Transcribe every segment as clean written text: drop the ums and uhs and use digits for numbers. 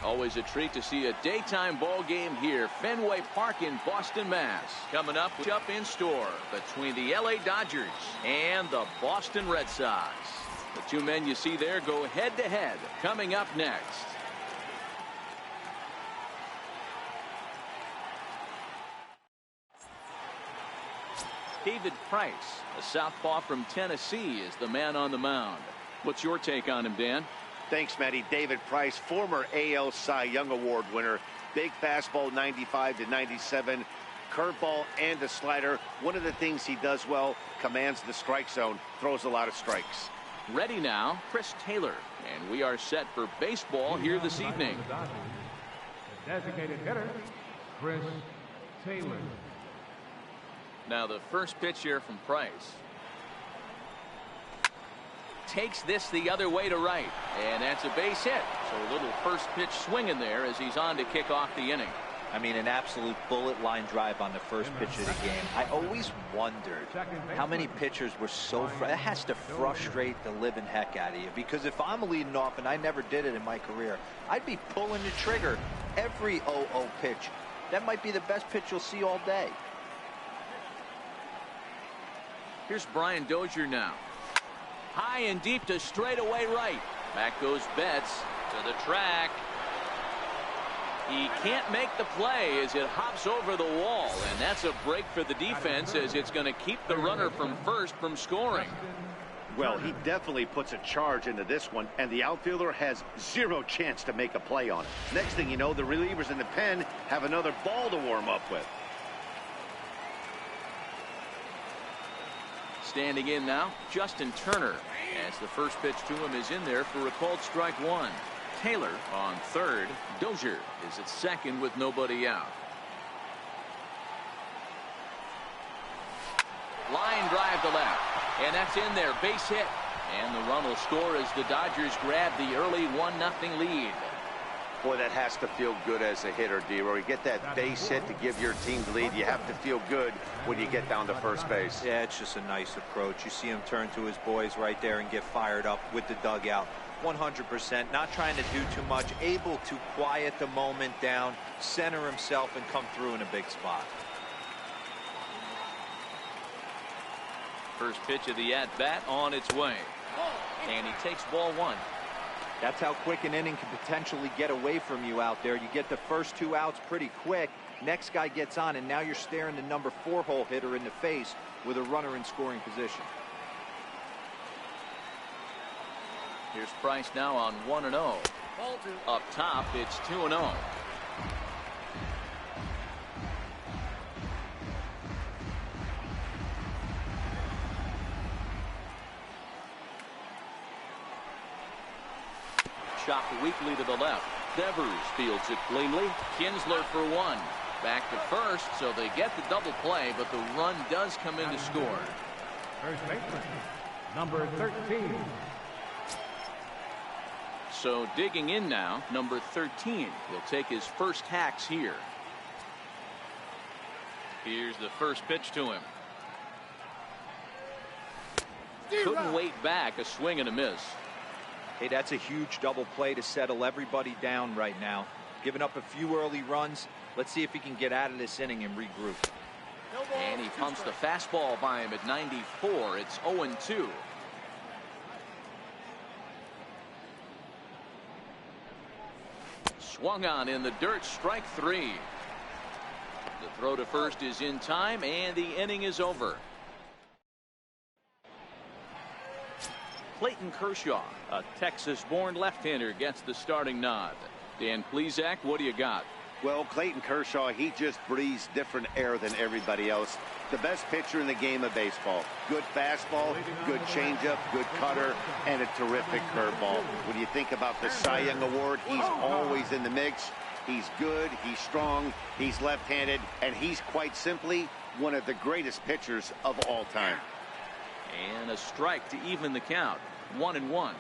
Always a treat to see a daytime ball game here. Fenway Park in Boston, Mass. Coming up in store between the LA Dodgers and the Boston Red Sox. The two men you see there go head to head. Coming up next. David Price, a southpaw from Tennessee, is the man on the mound. What's your take on him, Dan? Thanks, Matty. David Price, former AL Cy Young Award winner. Big fastball, 95 to 97. Curveball and a slider. One of the things he does well, commands the strike zone, throws a lot of strikes. Ready now, Chris Taylor. And we are set for baseball here this evening. The designated hitter, Chris Taylor. Now the first pitch here from Price. Takes this the other way to right, and that's a base hit. So a little first pitch swing in there as he's on to kick off the inning. I mean, an absolute bullet line drive on the first pitch of the game. I always wondered how many pitchers were so it has to frustrate the living heck out of you, because if I'm leading off, and I never did it in my career, I'd be pulling the trigger every 0-0 pitch. That might be the best pitch you'll see all day. Here's Brian Dozier now. High and deep to straightaway right. Back goes Betts to the track. He can't make the play as it hops over the wall, and that's a break for the defense as it's going to keep the runner from first from scoring. Well, he definitely puts a charge into this one, and the outfielder has zero chance to make a play on it. Next thing you know, the relievers in the pen have another ball to warm up with. Standing in now, Justin Turner, as the first pitch to him is in there for a called strike one. Taylor on third. Dozier is at second with nobody out. Line drive to left, and that's in there, base hit. And the run will score as the Dodgers grab the early 1-0 lead. Boy, that has to feel good as a hitter, D-Roy. You get that base hit to give your team the lead. You have to feel good when you get down to first base. Yeah, it's just a nice approach. You see him turn to his boys right there and get fired up with the dugout. 100%, not trying to do too much, able to quiet the moment down, center himself, and come through in a big spot. First pitch of the at-bat on its way. And he takes ball one. That's how quick an inning can potentially get away from you out there. You get the first 2 outs pretty quick. Next guy gets on, and now you're staring the number 4 hole hitter in the face with a runner in scoring position. Here's Price now on 1-0. Up top, it's 2-0. Chopped weakly to the left. Devers fields it cleanly. Kinsler for one. Back to first, so they get the double play, but the run does come in to score. First baseman, number 13. So digging in now, number 13. He'll take his first hacks here. Here's the first pitch to him. Couldn't wait back, a swing and a miss. Hey, that's a huge double play to settle everybody down right now. Giving up a few early runs. Let's see if he can get out of this inning and regroup. And he pumps the fastball by him at 94. It's 0-2. Swung on in the dirt, strike three. The throw to first is in time, and the inning is over. Clayton Kershaw, a Texas-born left-hander, gets the starting nod. Dan Plesac, what do you got? Well, Clayton Kershaw, he just breathes different air than everybody else. The best pitcher in the game of baseball. Good fastball, good changeup, good cutter, and a terrific curveball. When you think about the Cy Young Award, he's always in the mix. He's good, he's strong, he's left-handed, and he's quite simply one of the greatest pitchers of all time. And a strike to even the count. 1-1.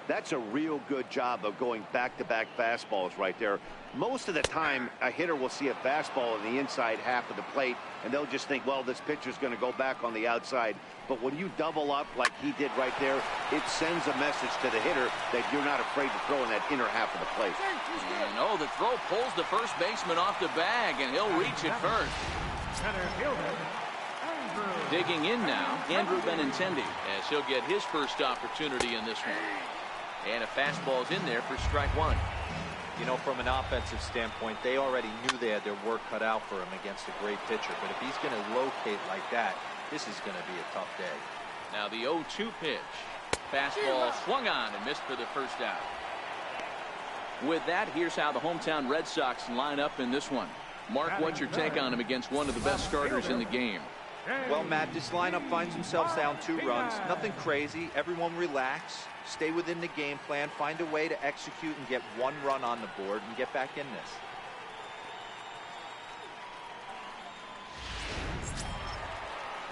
That's a real good job of going back-to-back fastballs right there. Most of the time, a hitter will see a fastball in the inside half of the plate, and they'll just think, well, this pitcher's going to go back on the outside. But when you double up like he did right there, it sends a message to the hitter that you're not afraid to throw in that inner half of the plate. And oh, the throw pulls the first baseman off the bag, and he'll reach it first. Center fielder, Andrew. Digging in now, Andrew Benintendi, as he'll get his first opportunity in this one. And a fastball's in there for strike one. You know, from an offensive standpoint, they already knew they had their work cut out for him against a great pitcher. But if he's going to locate like that, this is going to be a tough day. Now the 0-2 pitch. Fastball swung on and missed for the first out. With that, here's how the hometown Red Sox line up in this one. Mark, what's your take on him against one of the best starters in the game? Well, Matt, this lineup finds themselves down 2 runs. Nothing crazy. Everyone relax. Stay within the game plan. Find a way to execute and get 1 run on the board and get back in this.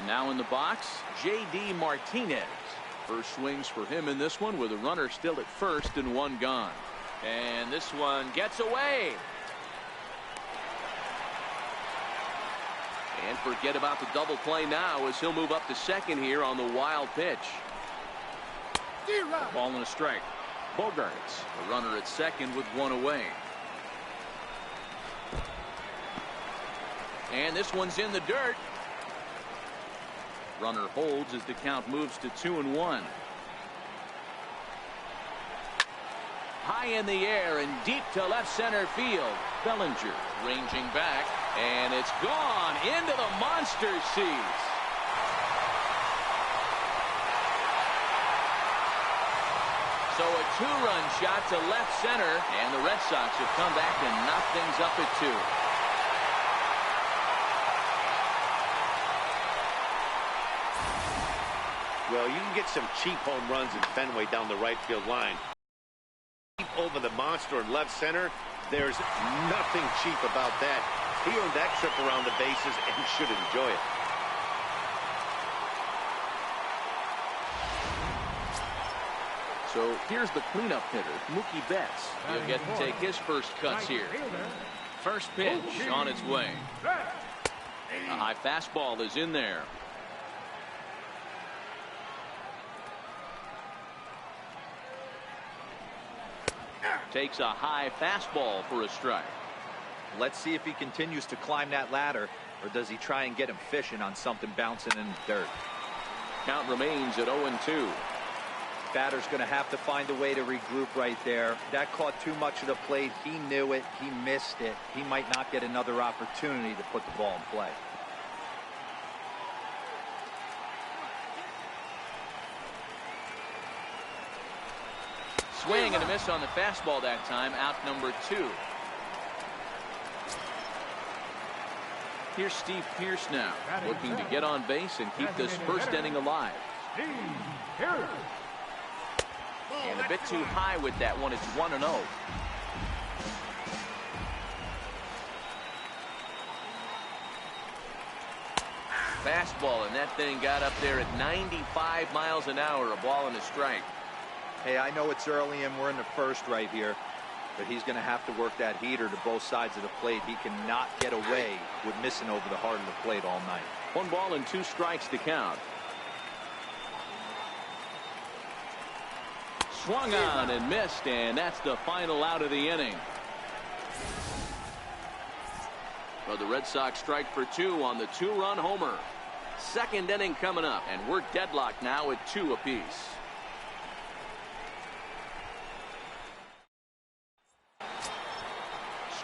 Now in the box, J.D. Martinez. First swings for him in this one with a runner still at first and 1 gone. And this one gets away. And forget about the double play now as he'll move up to second here on the wild pitch. A ball and a strike. Bogaerts, the runner at second with 1 away. And this one's in the dirt. Runner holds as the count moves to 2-1. High in the air and deep to left center field. Bellinger ranging back, and it's gone into the monster seats. So a 2-run shot to left center, and the Red Sox have come back and knocked things up at 2. Well, you can get some cheap home runs in Fenway down the right field line. Over the monster in left center, there's nothing cheap about that. He earned that trip around the bases and should enjoy it. So here's the cleanup hitter, Mookie Betts. He'll get to take his first cuts here. First pitch on its way. A high fastball is in there. Takes a high fastball for a strike. Let's see if he continues to climb that ladder, or does he try and get him fishing on something bouncing in the dirt. Count remains at 0-2. Batter's going to have to find a way to regroup right there. That caught too much of the plate. He knew it. He missed it. He might not get another opportunity to put the ball in play. Swing and a miss on the fastball that time. Out number 2. Here's Steve Pearce now, looking to get on base and keep this first inning alive. And a bit too high with that one. It's 1-0. Fastball, and that thing got up there at 95 miles an hour. A ball and a strike. Hey, I know it's early and we're in the first right here, but he's going to have to work that heater to both sides of the plate. He cannot get away with missing over the heart of the plate all night. 1 ball and 2 strikes to count. Swung on and missed, and that's the final out of the inning. But the Red Sox strike for 2 on the 2-run homer. Second inning coming up, and we're deadlocked now at 2 apiece.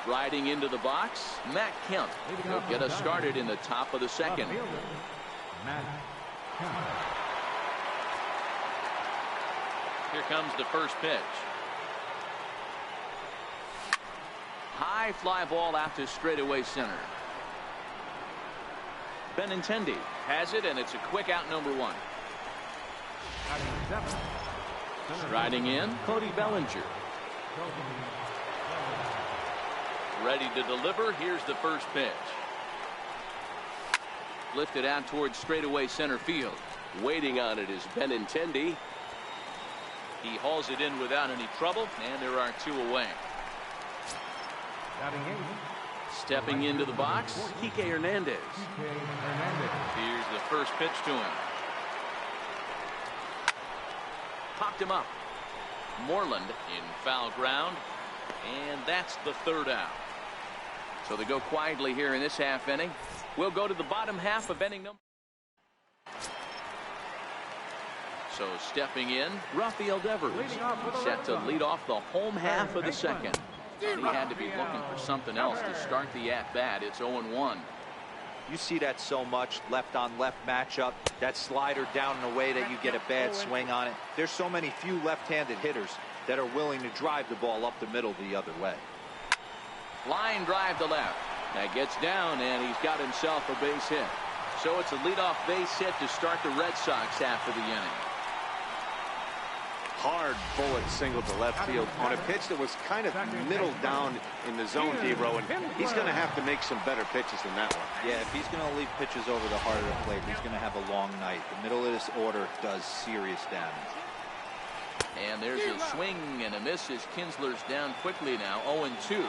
Striding into the box, Matt Kemp. He'll get us started in the top of the second. Here comes the first pitch. High fly ball out to straightaway center. Benintendi has it, and it's a quick out, number 1. Striding in, Cody Bellinger. Ready to deliver. Here's the first pitch. Lifted out towards straightaway center field. Waiting on it is Benintendi. He hauls it in without any trouble, and there are 2 away. Batting 8. Stepping into the box, Kike Hernandez. Here's the first pitch to him. Popped him up. Moreland in foul ground, and that's the 3rd out. So they go quietly here in this half inning. We'll go to the bottom half of inning number. So stepping in, Rafael Devers, set to lead off the home half of the second. He had to be looking for something else to start the at-bat. It's 0-1. You see that so much, left-on-left matchup, that slider down in a way that you get a bad swing on it. There's so many few left-handed hitters that are willing to drive the ball up the middle the other way. Line drive to left. That gets down, and he's got himself a base hit. So it's a leadoff base hit to start the Red Sox half of the inning. Hard bullet single to left field on a pitch that was kind of middle down in the zone, Debro, and he's going to have to make some better pitches than that one. Yeah, if he's going to leave pitches over the heart of the plate, he's going to have a long night. The middle of this order does serious damage. And there's a swing and a miss as Kinsler's down quickly now, 0-2.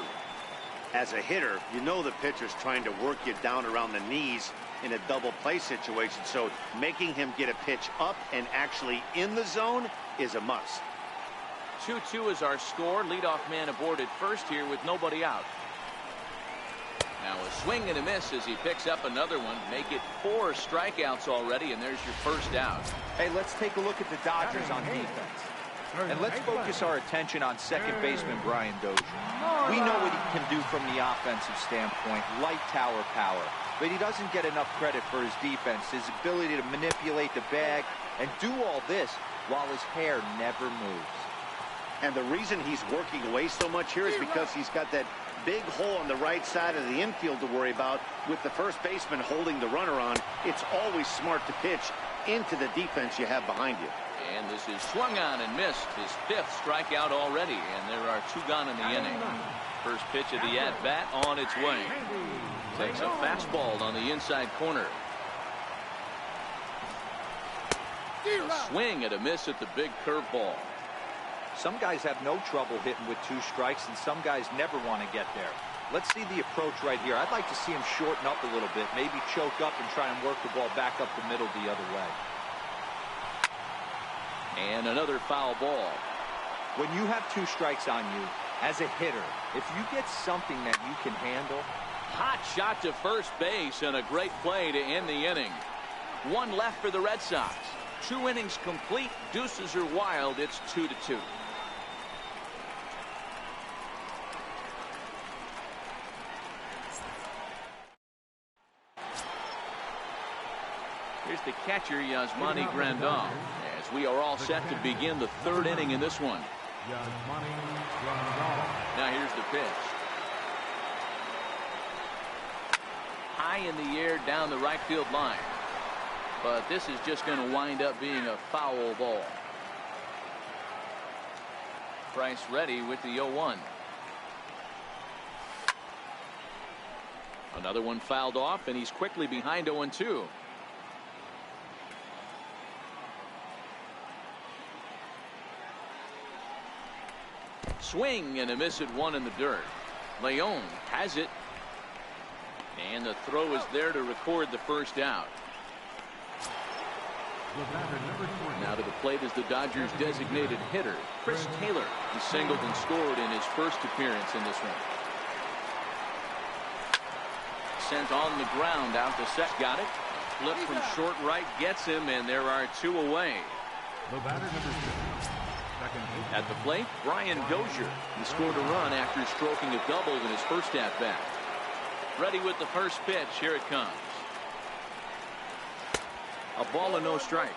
As a hitter, you know the pitcher's trying to work you down around the knees in a double play situation, so making him get a pitch up and actually in the zone is a must. 2-2 is our score. Leadoff man aboard at first here with nobody out. Now a swing and a miss as he picks up another one. Make it 4 strikeouts already, and there's your first out. Hey, let's take a look at the Dodgers on defense. And let's focus our attention on second baseman Brian Dozier. We know what he can do from the offensive standpoint, light tower power. But he doesn't get enough credit for his defense, his ability to manipulate the bag and do all this while his hair never moves. And the reason he's working away so much here is because he's got that big hole on the right side of the infield to worry about. With the first baseman holding the runner on, it's always smart to pitch into the defense you have behind you. And this is swung on and missed. His 5th strikeout already, and there are 2 gone in the inning. First pitch of the at-bat on its way. Takes a fastball on the inside corner. A swing and a miss at the big curveball. Some guys have no trouble hitting with 2 strikes, and some guys never want to get there. Let's see the approach right here. I'd like to see him shorten up a little bit, maybe choke up and try and work the ball back up the middle the other way. And another foul ball. When you have 2 strikes on you, as a hitter, if you get something that you can handle. Hot shot to first base and a great play to end the inning. 1 left for the Red Sox. 2 innings complete. Deuces are wild. It's 2-2. Here's the catcher, Yasmani Grandal, as we are all set to begin the 3rd inning in this one. Now here's the pitch. High in the air down the right field line. But this is just going to wind up being a foul ball. Price ready with the 0-1. Another one fouled off, and he's quickly behind 0-2. Swing and a miss at 1 in the dirt. Leon has it. And the throw is there to record the first out. Now to the plate is the Dodgers designated hitter, Chris Taylor. He singled and scored in his first appearance in this one. Sent on the ground out to set. Got it. Flip from short right gets him, and there are 2 away. At the plate, Brian Dozier. He scored a run after stroking a double in his first at-bat. Ready with the first pitch. Here it comes. A ball and no strikes.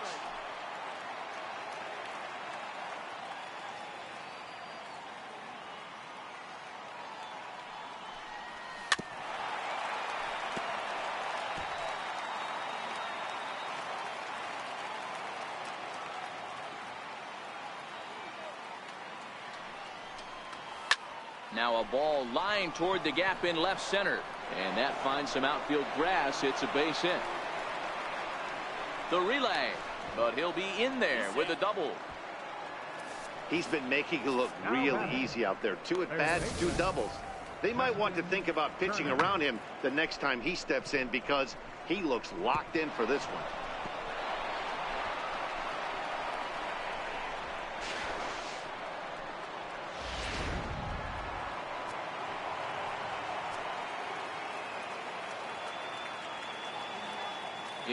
Now a ball lined toward the gap in left center. And that finds some outfield grass. It's a base hit. The relay. But he'll be in there with a double. He's been making it look real easy out there. 2 at-bats, 2 doubles. They might want to think about pitching around him the next time he steps in because he looks locked in for this one.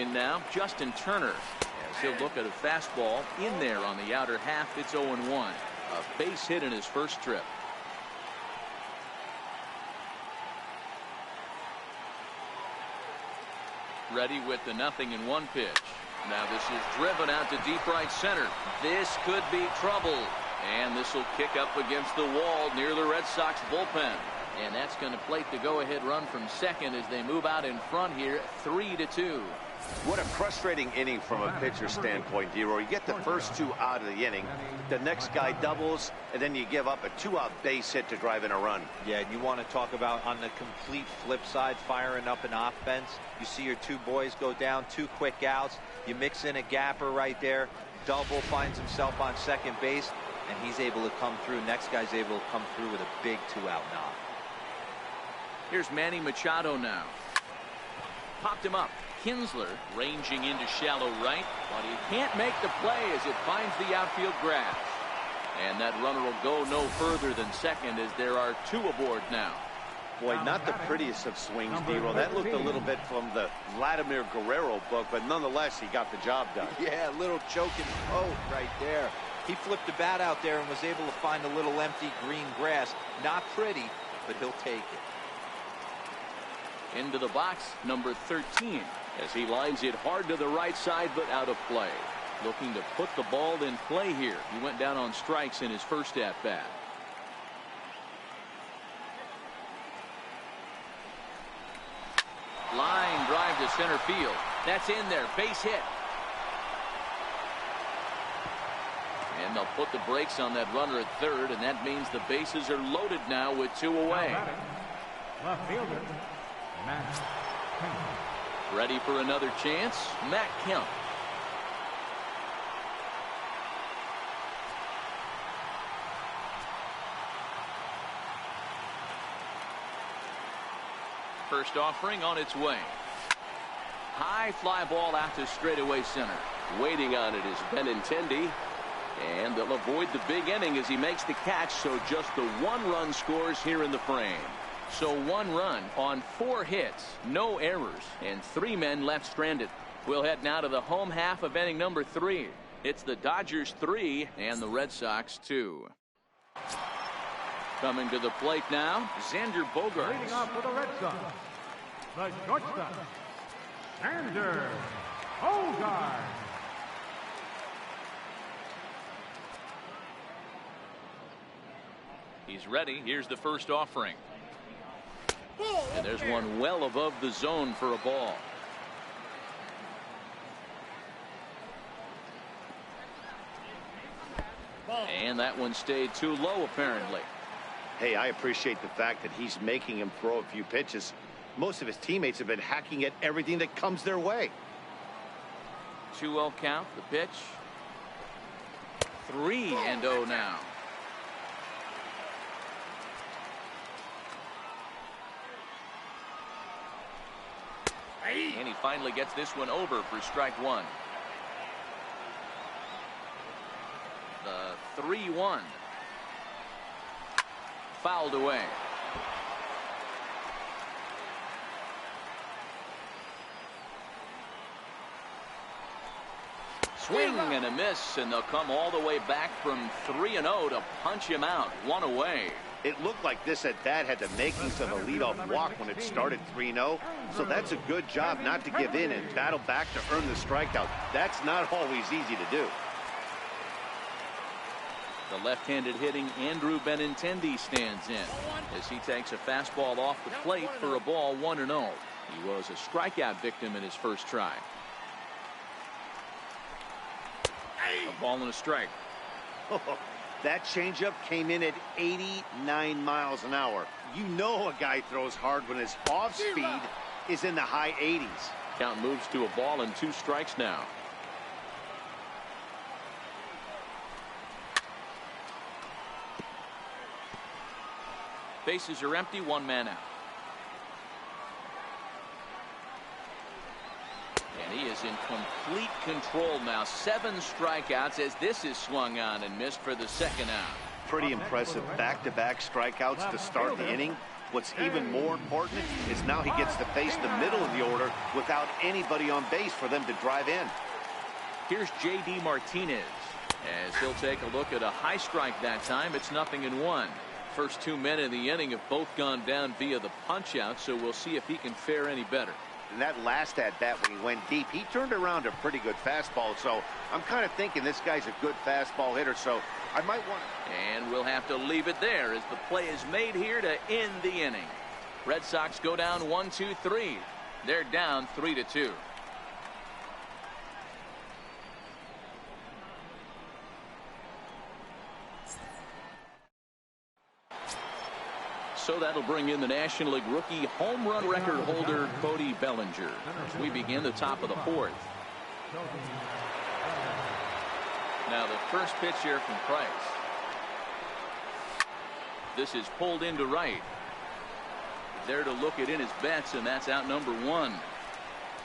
In now, Justin Turner. As he'll look at a fastball in there on the outer half. It's 0-1. A base hit in his first trip. Ready with the 0-1 pitch. Now this is driven out to deep right center. This could be trouble. And this will kick up against the wall near the Red Sox bullpen. And that's going to plate the go-ahead run from second as they move out in front here, 3-2. What a frustrating inning from a pitcher's standpoint, D-Roy. You get the first 2 out of the inning. The next guy doubles, and then you give up a 2-out base hit to drive in a run. Yeah, and you want to talk about on the complete flip side, firing up an offense. You see your 2 boys go down, 2 quick outs. You mix in a gapper right there. Double finds himself on second base, and he's able to come through. Next guy's able to come through with a big 2-out knock. Here's Manny Machado now. Popped him up. Kinsler ranging into shallow right, but he can't make the play as it finds the outfield grass. And that runner will go no further than second as there are 2 aboard now. Boy, not the prettiest of swings, D-Roy. That looked a little bit from the Vladimir Guerrero book, but nonetheless, he got the job done. Yeah, a little choking poke right there. He flipped the bat out there and was able to find a little empty green grass. Not pretty, but he'll take it. Into the box, number 13, as he lines it hard to the right side, but out of play. Looking to put the ball in play here. He went down on strikes in his first at-bat. Line drive to center field. That's in there. Base hit. And they'll put the brakes on that runner at third, and that means the bases are loaded now with 2 away. Left fielder, Matt Kemp. Ready for another chance, Matt Kemp. First offering on its way. High fly ball out to straightaway center. Waiting on it is Benintendi. And they'll avoid the big inning as he makes the catch, so just the 1 run scores here in the frame. So 1 run on 4 hits, no errors, and 3 men left stranded. We'll head now to the home half of inning number 3. It's the Dodgers 3 and the Red Sox 2. Coming to the plate now, Xander Bogaerts. Leading off for the Red Sox, the shortstop, Xander Bogaerts. He's ready. Here's the first offering. And there's one well above the zone for a ball. And that one stayed too low, apparently. Hey, I appreciate the fact that he's making him throw a few pitches. Most of his teammates have been hacking at everything that comes their way. 2-0 count, the pitch. 3-0 now. And he finally gets this one over for strike 1. The 3-1. Fouled away. Swing and a miss, and they'll come all the way back from 3-0 to punch him out. 1 away. It looked like this at-bat had the makings of a leadoff walk when it started 3-0. So that's a good job not to give in and battle back to earn the strikeout. That's not always easy to do. The left-handed hitting Andrew Benintendi stands in as he takes a fastball off the plate for a ball 1-0. He was a strikeout victim in his first try. A ball and a strike. That changeup came in at 89 miles an hour. You know a guy throws hard when his off speed is in the high 80s. Count moves to a ball and 2 strikes now. Bases are empty, one man out. And he is in complete control now. 7 strikeouts as this is swung on and missed for the second out. Pretty impressive back-to-back strikeouts to start the inning. What's even more important is now he gets to face the middle of the order without anybody on base for them to drive in. Here's J.D. Martinez as he'll take a look at a high strike that time. It's 0-1. First 2 men in the inning have both gone down via the punch out, so we'll see if he can fare any better. And that last at bat when he went deep, he turned around a pretty good fastball. So I'm kind of thinking this guy's a good fastball hitter, so I might want to. And we'll have to leave it there as the play is made here to end the inning. Red Sox go down 1-2-3. They're down 3-2. So that'll bring in the National League rookie home run record holder Cody Bellinger as we begin the top of the 4th. Now the first pitch here from Price. This is pulled into right. There to look it in his Betts, and that's out number 1.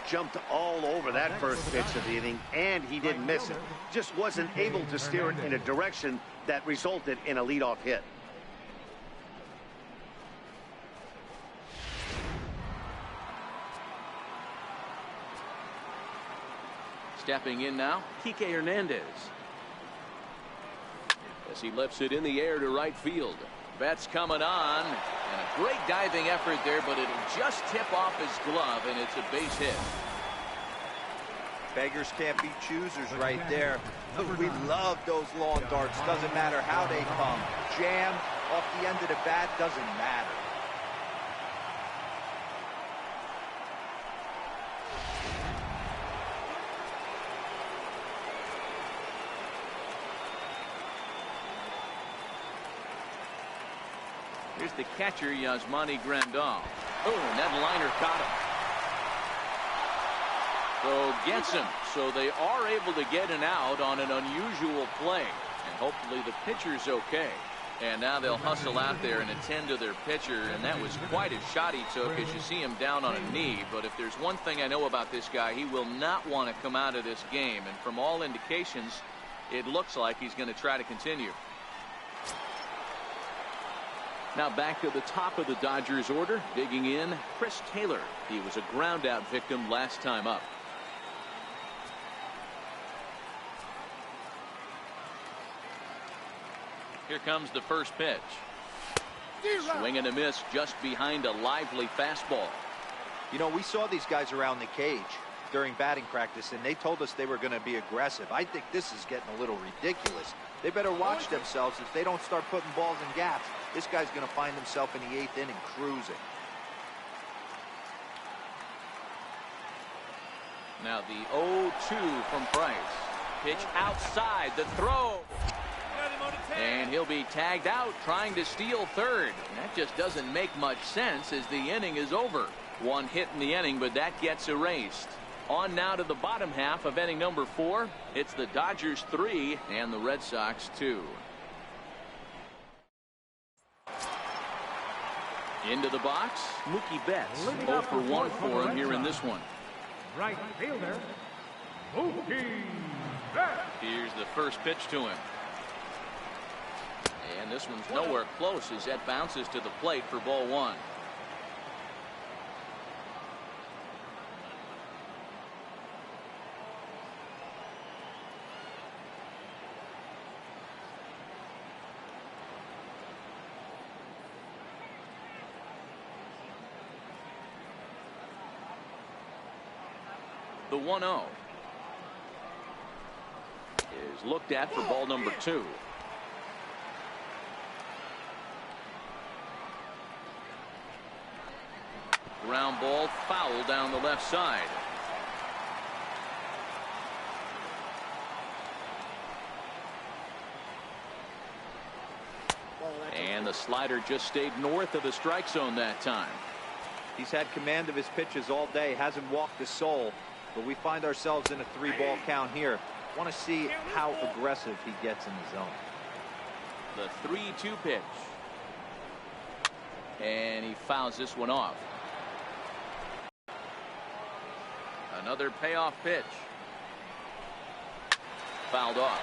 Jumped all over that first pitch of the inning, and he didn't miss it. Just wasn't able to steer it in a direction that resulted in a leadoff hit. Stepping in now, Kike Hernandez. As he lifts it in the air to right field. Betts coming on, and a great diving effort there, but it'll just tip off his glove, and it's a base hit. Beggars can't be choosers right there. We love those long darts. Doesn't matter how they come. Jam off the end of the bat, doesn't matter. Here's the catcher, Yasmani Grandal. Oh, and that liner caught him. So gets him. So they are able to get an out on an unusual play. And hopefully the pitcher's okay. And now they'll hustle out there and attend to their pitcher. And that was quite a shot he took as you see him down on a knee. But if there's one thing I know about this guy, he will not want to come out of this game. And from all indications, it looks like he's going to try to continue. Now back to the top of the Dodgers order, digging in, Chris Taylor. He was a ground out victim last time up. Here comes the first pitch. Swing and a miss just behind a lively fastball. You know, we saw these guys around the cage during batting practice, and they told us they were going to be aggressive. I think this is getting a little ridiculous. They better watch themselves if they don't start putting balls in gaps. This guy's going to find himself in the 8th inning cruising. Now the 0-2 from Price. Pitch outside, the throw. And he'll be tagged out trying to steal third. And that just doesn't make much sense as the inning is over. 1 hit in the inning, but that gets erased. On now to the bottom half of inning number 4. It's the Dodgers 3 and the Red Sox 2. Into the box, Mookie Betts. 0 for 1 for him here in this one. Right fielder, Mookie Betts. Here's the first pitch to him. And this one's nowhere close as that bounces to the plate for ball 1. The 1-0 is looked at for ball number 2. Ground ball foul down the left side. And the slider just stayed north of the strike zone that time. He's had command of his pitches all day, hasn't walked a soul. But we find ourselves in a 3-ball count here. Want to see how aggressive he gets in the zone. The 3-2 pitch. And he fouls this one off. Another payoff pitch. Fouled off.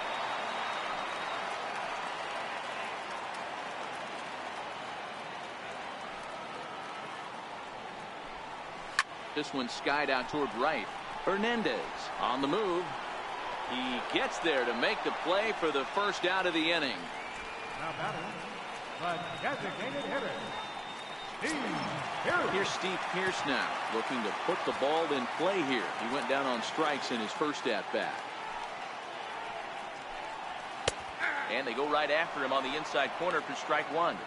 This one skied out toward right. Hernandez on the move. He gets there to make the play for the first out of the inning. Now batting, the designated hitter, Steve Pierce. Here's Steve Pierce now, looking to put the ball in play here. He went down on strikes in his first at-bat. And they go right after him on the inside corner for strike one.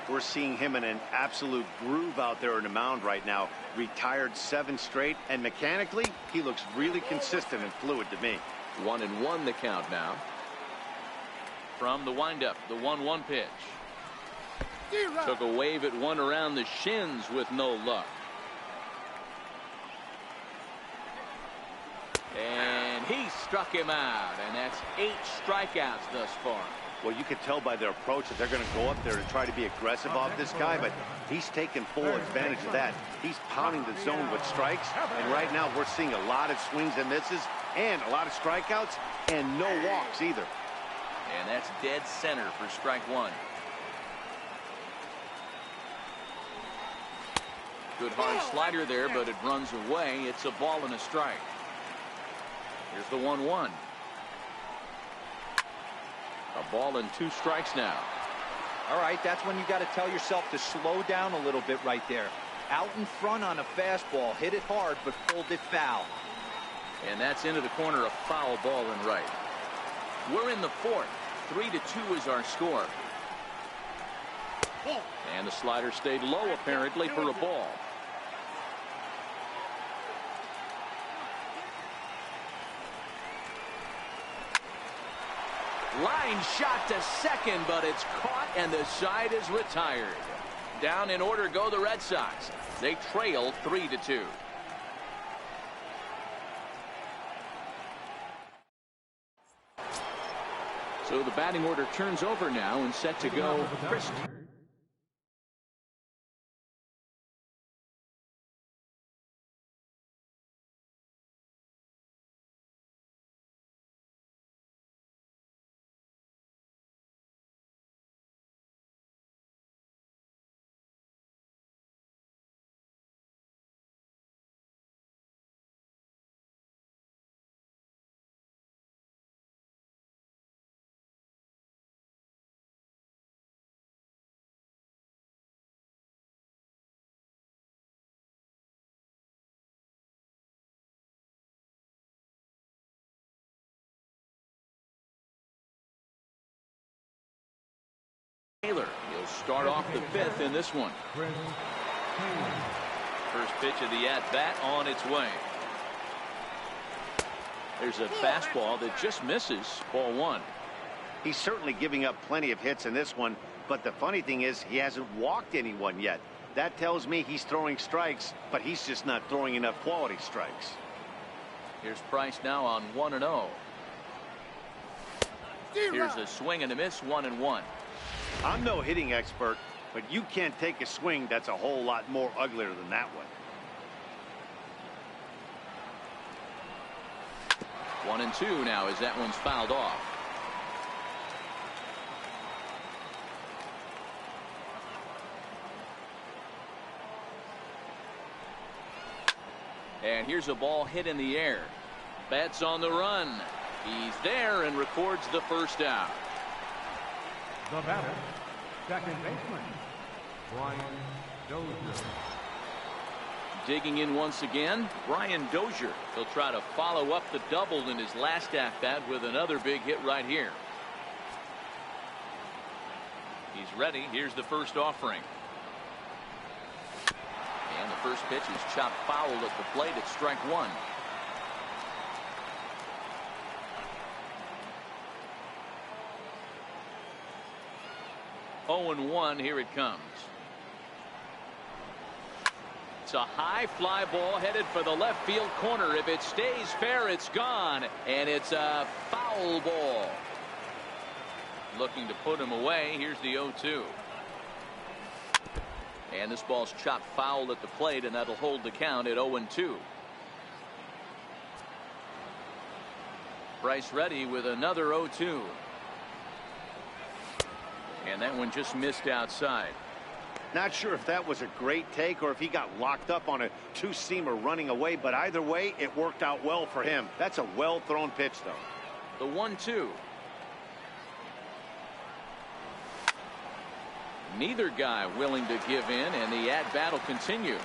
We're seeing him in an absolute groove out there in the mound right now. Retired 7 straight, and mechanically, he looks really consistent and fluid to me. 1-1 the count now. From the windup, the 1-1 pitch. Took a wave at one around the shins with no luck. And he struck him out, and that's 8 strikeouts thus far. Well, you can tell by their approach that they're going to go up there and try to be aggressive off this guy, but he's taking full advantage of that. He's pounding the zone with strikes, and right now we're seeing a lot of swings and misses and a lot of strikeouts and no walks either. And that's dead center for strike one. Good hard slider there, but it runs away. It's a ball and a strike. Here's the 1-1. A ball and 2 strikes now. All right, that's when you got to tell yourself to slow down a little bit right there. Out in front on a fastball, hit it hard, but pulled it foul. And that's into the corner, a foul ball and right. We're in the 4th. 3-2 is our score. And the slider stayed low apparently for a ball. Line shot to second, but it's caught and the side is retired. Down in order go the Red Sox. They trail 3-2. So the batting order turns over now and set to go Chris. Taylor, he'll start off the 5th in this one. First pitch of the at-bat on its way. There's a fastball that just misses. Ball 1. He's certainly giving up plenty of hits in this one, but the funny thing is he hasn't walked anyone yet. That tells me he's throwing strikes, but he's just not throwing enough quality strikes. Here's Price now on 1-0. Here's a swing and a miss, 1-1. I'm no hitting expert, but you can't take a swing that's a whole lot more uglier than that one. 1-2 now as that one's fouled off. And here's a ball hit in the air. Betts on the run. He's there and records the first out. The batter, second baseman, Brian Dozier. Digging in once again, Brian Dozier. He'll try to follow up the double in his last at-bat with another big hit right here. He's ready. Here's the first offering. And the first pitch is chopped foul at the plate at strike 1. Oh, 0-1, here it comes. It's a high fly ball headed for the left field corner. If it stays fair, it's gone. And it's a foul ball. Looking to put him away. Here's the 0-2. And this ball's chopped foul at the plate, and that'll hold the count at 0-2. Bryce ready with another 0-2. And that one just missed outside. Not sure if that was a great take or if he got locked up on a two-seamer running away, but either way, it worked out well for him. That's a well-thrown pitch, though. The 1-2. Neither guy willing to give in, and the at-bat will continue.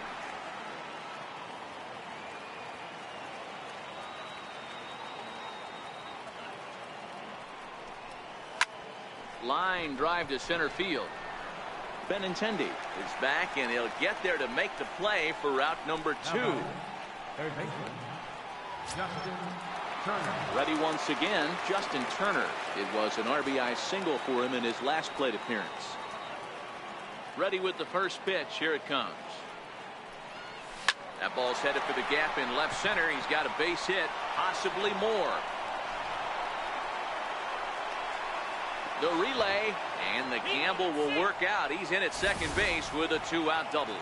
Line drive to center field. Benintendi is back, and he'll get there to make the play for route number 2. Third baseman, Justin Turner. Ready once again, Justin Turner. It was an RBI single for him in his last plate appearance. Ready with the first pitch. Here it comes. That ball's headed for the gap in left center. He's got a base hit, possibly more. The relay, and the gamble will work out. He's in at second base with a 2-out double.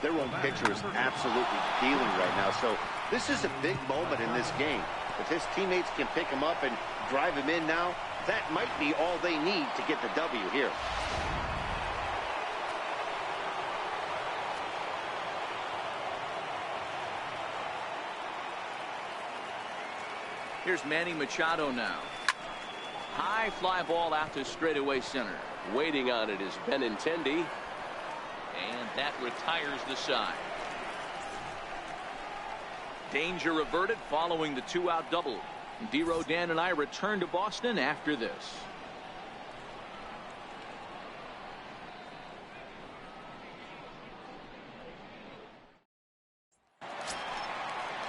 Their own pitcher is absolutely dealing right now, so this is a big moment in this game. If his teammates can pick him up and drive him in now, that might be all they need to get the W here. Here's Manny Machado now. High fly ball out to straightaway center. Waiting on it is Benintendi. And that retires the side. Danger averted following the 2-out double. D-Row, Dan, and I return to Boston after this.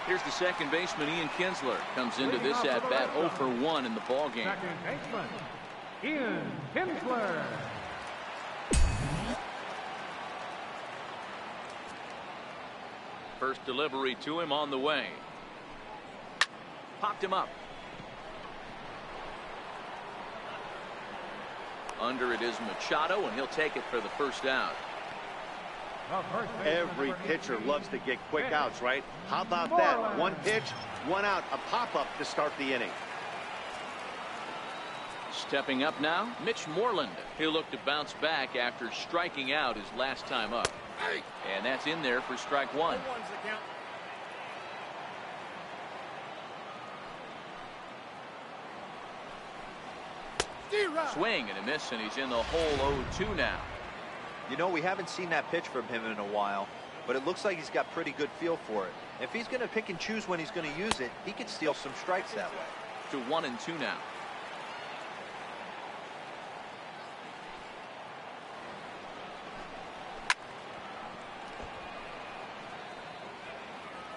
Here's the second baseman, Ian Kinsler. Comes into this at-bat 0 for 1 in the ballgame. Second baseman, Ian Kinsler. First delivery to him on the way. Popped him up. Under it is Machado, and he'll take it for the first out. Every pitcher loves to get quick outs, right? How about that? One pitch, one out, a pop-up to start the inning. Stepping up now, Mitch Moreland. He'll look to bounce back after striking out his last time up. And that's in there for strike 1. Swing and a miss, and he's in the hole 0-2 now. You know, we haven't seen that pitch from him in a while, but it looks like he's got pretty good feel for it. If he's going to pick and choose when he's going to use it, he could steal some strikes that way. To 1-2 now.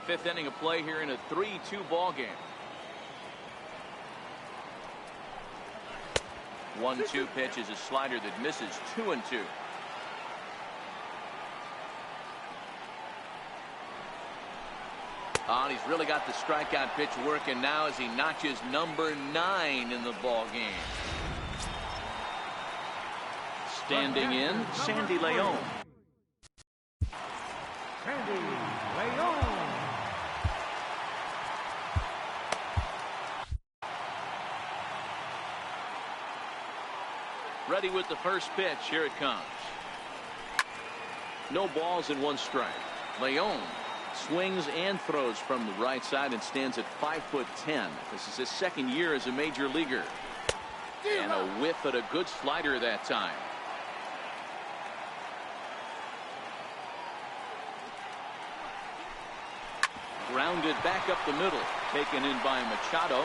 Fifth inning of play here in a 3-2 ball game. 1-2 pitch is a slider that misses. 2-2. And he's really got the strikeout pitch working now as he notches number 9 in the ball game. Standing in, Sandy Leon. Sandy Leon. Ready with the first pitch. Here it comes. No balls and 1 strike. Leon swings and throws from the right side and stands at 5'10". This is his second year as a major leaguer. And a whiff at a good slider that time. Grounded back up the middle. Taken in by Machado.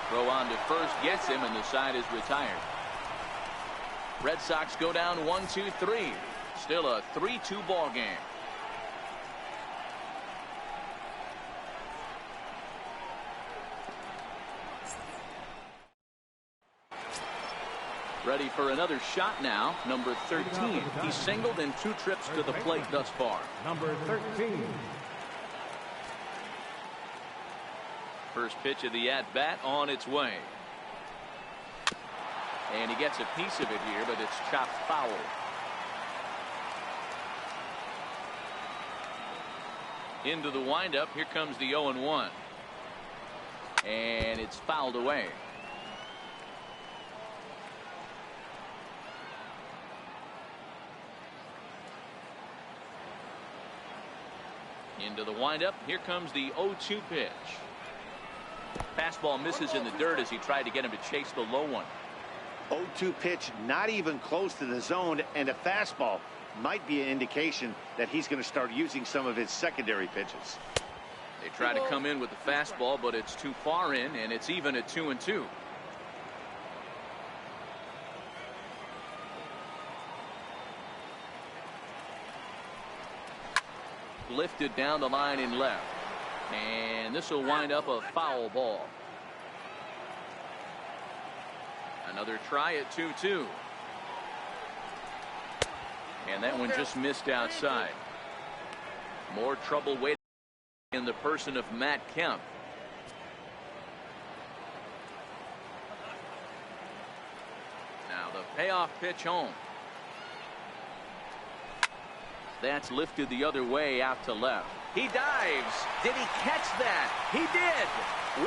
Throw on to first gets him, and the side is retired. Red Sox go down 1-2-3. Still a 3-2 ball game. Ready for another shot now. Number 13. He's singled in 2 trips to the plate thus far. Number 13. First pitch of the at-bat on its way. And he gets a piece of it here, but it's chopped foul. Into the windup. Here comes the 0-1. And it's fouled away. Into the windup. Here comes the 0-2 pitch. Fastball misses in the dirt as he tried to get him to chase the low one. 0-2 pitch, not even close to the zone, and a fastball might be an indication that he's going to start using some of his secondary pitches. They try to come in with the fastball, but it's too far in, and it's even at 2-2. Lifted down the line in left, and this will wind up a foul ball. Another try at 2-2. And that one just missed outside. More trouble waiting in the person of Matt Kemp. Now the payoff pitch home. That's lifted the other way out to left. He dives. Did he catch that? He did.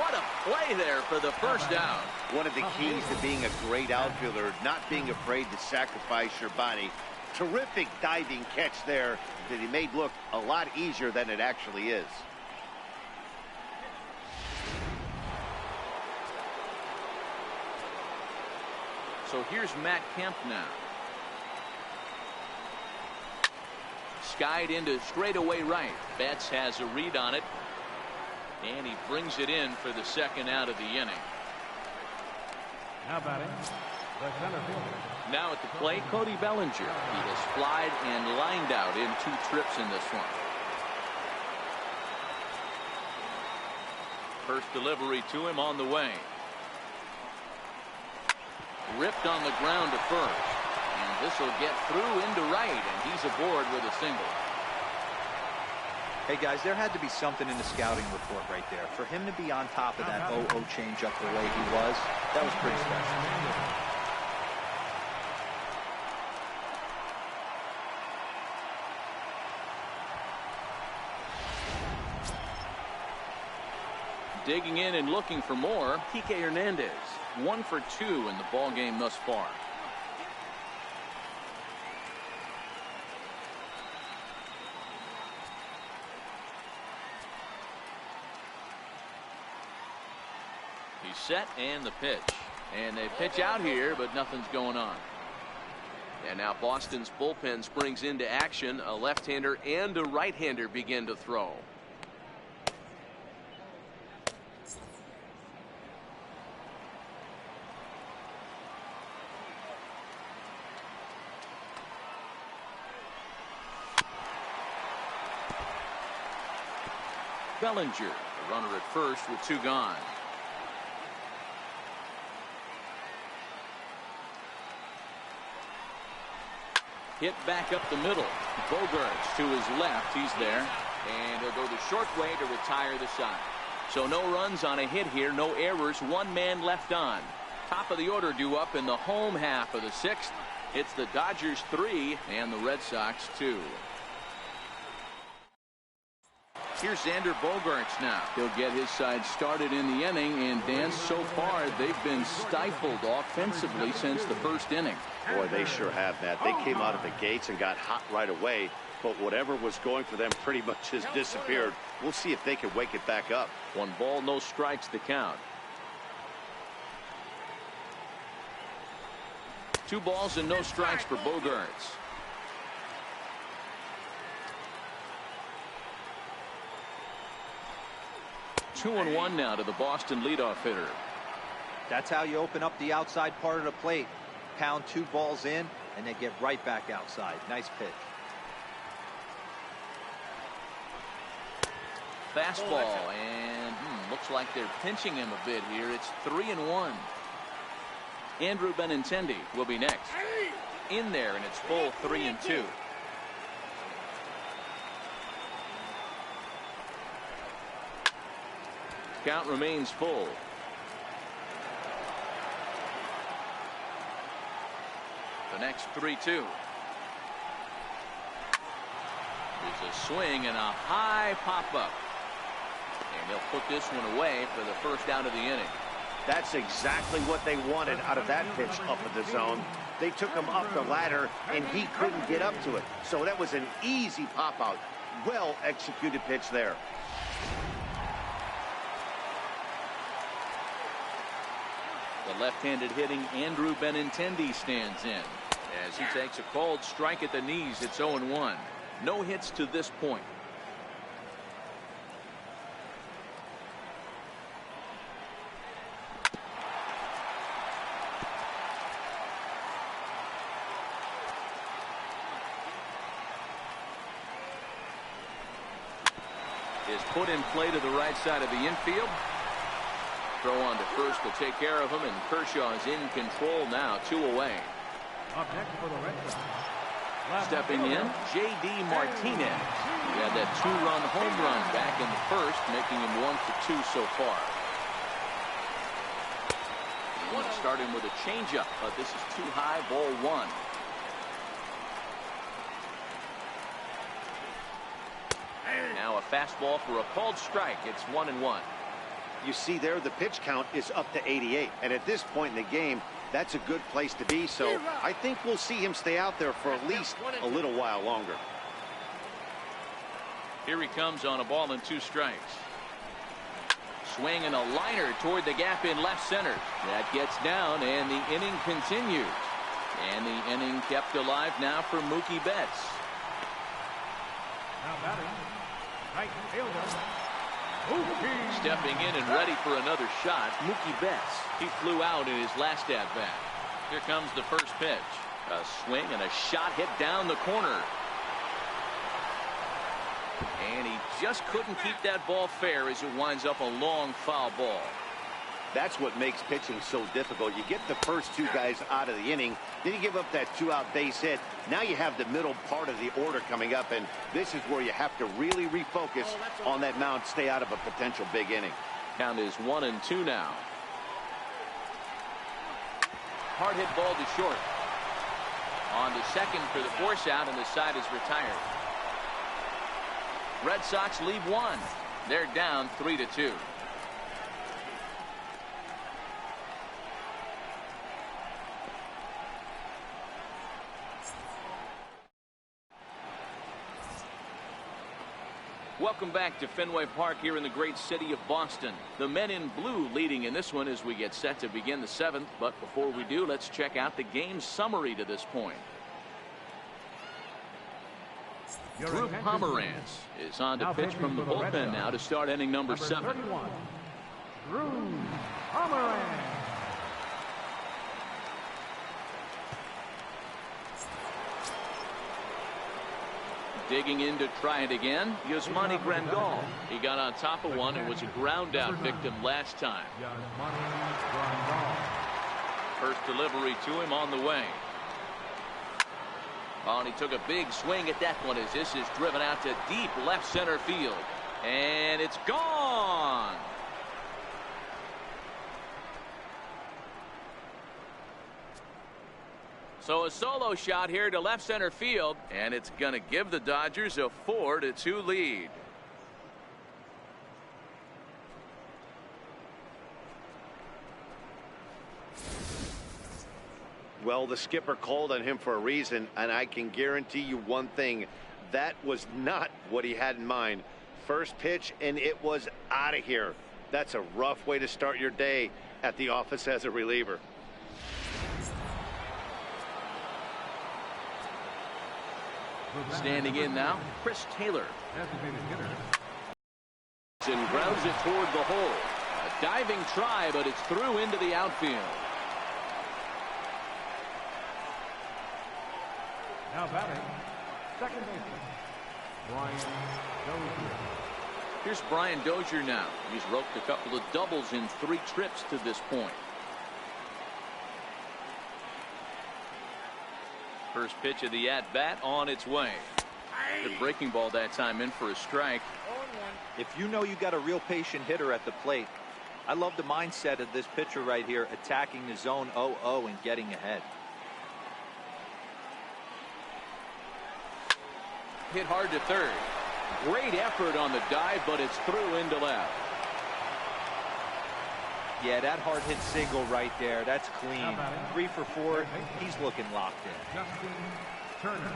What a play there for the first out. One of the keys to being a great outfielder, not being afraid to sacrifice your body. Terrific diving catch there that he made look a lot easier than it actually is. So here's Matt Kemp now. Skied into straightaway right. Betts has a read on it, and he brings it in for the second out of the inning. Now batting, the center fielder. Now at the plate, Cody Bellinger. He has flied and lined out in 2 trips in this one. First delivery to him on the way. Ripped on the ground to first. This will get through into right, and he's aboard with a single. Hey guys, there had to be something in the scouting report right there. For him to be on top of that 0-0 changeup the way he was, that was pretty special. Digging in and looking for more, Kike Hernandez. 1 for 2 in the ball game thus far. He's set, and the pitch. And they pitch out here, but nothing's going on. And now Boston's bullpen springs into action. A left-hander and a right-hander begin to throw. Bellinger, the runner at first with 2 gone. Hit back up the middle. Bogaerts to his left. He's there. And he'll go the short way to retire the side. So no runs on a hit here. No errors. 1 man left on. Top of the order due up in the home half of the 6th. It's the Dodgers 3 and the Red Sox 2. Here's Xander Bogaerts now. He'll get his side started in the inning, and Dan, so far they've been stifled offensively since the first inning. Boy, they sure have, Matt. They came out of the gates and got hot right away, but whatever was going for them pretty much has disappeared. We'll see if they can wake it back up. 1 ball, no strikes the count. 2 balls and no strikes for Bogaerts. Two and 1 now to the Boston leadoff hitter. That's how you open up the outside part of the plate. Pound 2 balls in, and they get right back outside. Nice pitch. Fastball, and looks like they're pinching him a bit here. It's 3-1. Andrew Benintendi will be next. In there, and it's full 3-2. Count remains full. The next 3-2. It's a swing and a high pop-up. And they'll put this one away for the first out of the inning. That's exactly what they wanted out of that pitch up in the zone. They took him up the ladder, and he couldn't get up to it. So that was an easy pop-out. Well-executed pitch there. The left-handed hitting Andrew Benintendi stands in. As he takes a called strike at the knees, it's 0-1. No hits to this point. Is put in play to the right side of the infield. Throw on to first to take care of him, and Kershaw is in control now, 2 away. Up next for the Red Sox. Stepping in, J.D. Martinez. He had that 2-run home run back in the first, making him 1 for 2 so far. You want to start him with a changeup, but this is too high, ball 1. Now a fastball for a called strike. It's 1-1. You see there, the pitch count is up to 88. And at this point in the game, that's a good place to be. So I think we'll see him stay out there for at least a little while longer. Here he comes on a ball and 2 strikes. Swing and a liner toward the gap in left center. That gets down, and the inning continues. And the inning kept alive now for Mookie Betts. Now batting, right fielder, Mookie. Stepping in and ready for another shot, Mookie Betts. He flew out in his last at-bat. Here comes the first pitch. A swing and a shot hit down the corner. And he just couldn't keep that ball fair as it winds up a long foul ball. That's what makes pitching so difficult. You get the first 2 guys out of the inning, then you give up that 2-out base hit. Now you have the middle part of the order coming up, and this is where you have to really refocus on that mound, stay out of a potential big inning. Count is 1-2 now. Hard hit ball to short. On to second for the force out, and the side is retired. Red Sox lead 1. They're down 3-2. Welcome back to Fenway Park here in the great city of Boston. The men in blue leading in this one as we get set to begin the 7th. But before we do, let's check out the game summary to this point. Drew Pomeranz is on to pitch from the bullpen now to start inning number 7. Drew Pomeranz. Digging in to try it again, Yasmani Grandal. He got on top of one and was a ground out victim last time. First delivery to him on the way. Oh, and he took a big swing at that one as this is driven out to deep left center field. And it's gone. So a solo shot here to left center field, and it's going to give the Dodgers a 4-2 lead. Well, the skipper called on him for a reason, and I can guarantee you one thing. That was not what he had in mind. First pitch, and it was out of here. That's a rough way to start your day at the office as a reliever. Standing in now, Chris Taylor. And grounds it toward the hole. A diving try, but it's through into the outfield. Now batting, second baseman, Brian Dozier. Here's Brian Dozier now. He's roped a couple of doubles in 3 trips to this point. First pitch of the at-bat on its way. Good breaking ball that time, in for a strike. If you know you got a real patient hitter at the plate, I love the mindset of this pitcher right here, attacking the zone 0-0 and getting ahead. hit hard to third. Great effort on the dive, but it's through into left. Yeah, that hard hit single right there. That's clean. 3 for 4. He's looking locked in. Justin Turner.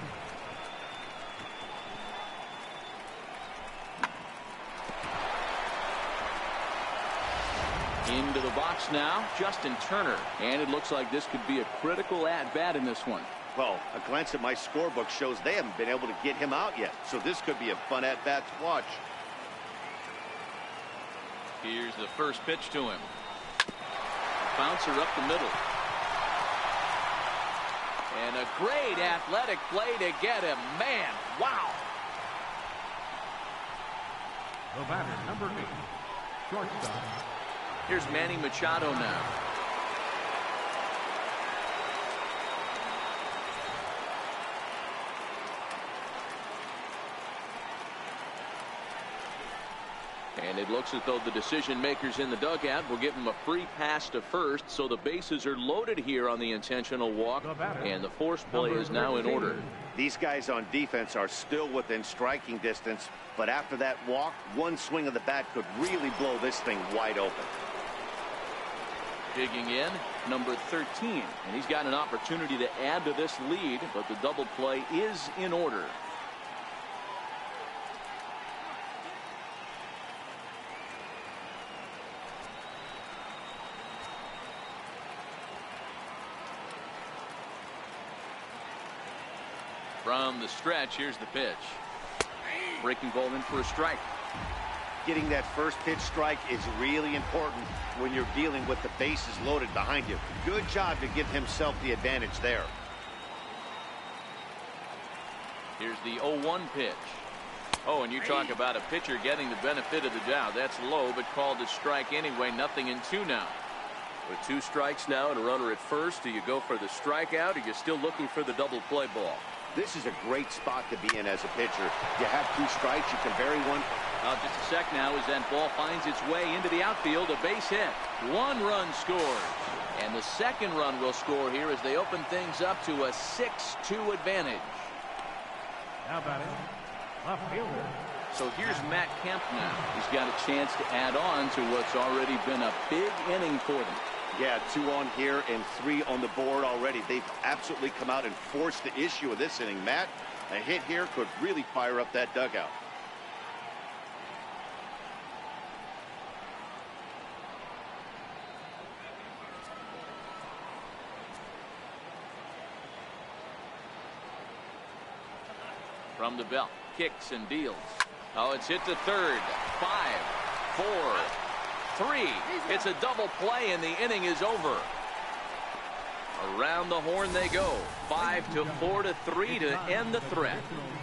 Into the box now, Justin Turner. And it looks like this could be a critical at-bat in this one. Well, a glance at my scorebook shows they haven't been able to get him out yet. So this could be a fun at-bat to watch. Here's the first pitch to him. Bouncer up the middle. And a great athletic play to get him. Man, wow. The batter, number 8, shortstop. Here's Manny Machado now. And it looks as though the decision makers in the dugout will give him a free pass to first, so the bases are loaded here on the intentional walk, and the force play is now in order. These guys on defense are still within striking distance, but after that walk, one swing of the bat could really blow this thing wide open. Digging in, number 13, and he's got an opportunity to add to this lead, but the double play is in order. From the stretch, here's the pitch. Breaking ball in for a strike. Getting that first pitch strike is really important when you're dealing with the bases loaded behind you. Good job to give himself the advantage there. Here's the 0-1 pitch. Oh, and you talk about a pitcher getting the benefit of the doubt. That's low, but called a strike anyway. 0-2 now. With 2 strikes now and a runner at first, do you go for the strikeout, or are you still looking for the double play ball? This is a great spot to be in as a pitcher. You have 2 strikes, you can vary one. Just a sec now as that ball finds its way into the outfield. A base hit. 1 run scores. And the second run will score here as they open things up to a 6-2 advantage. Now batting, left fielder. So here's Matt Kemp now. He's got a chance to add on to what's already been a big inning for them. Yeah, 2 on here and 3 on the board already. They've absolutely come out and forced the issue of this inning. Matt, a hit here could really fire up that dugout. From the belt, kicks and deals. Oh, it's hit to third. 5, 4, 3. It's a double play, and the inning is over. Around the horn they go. 5-4 to 3 to end the threat.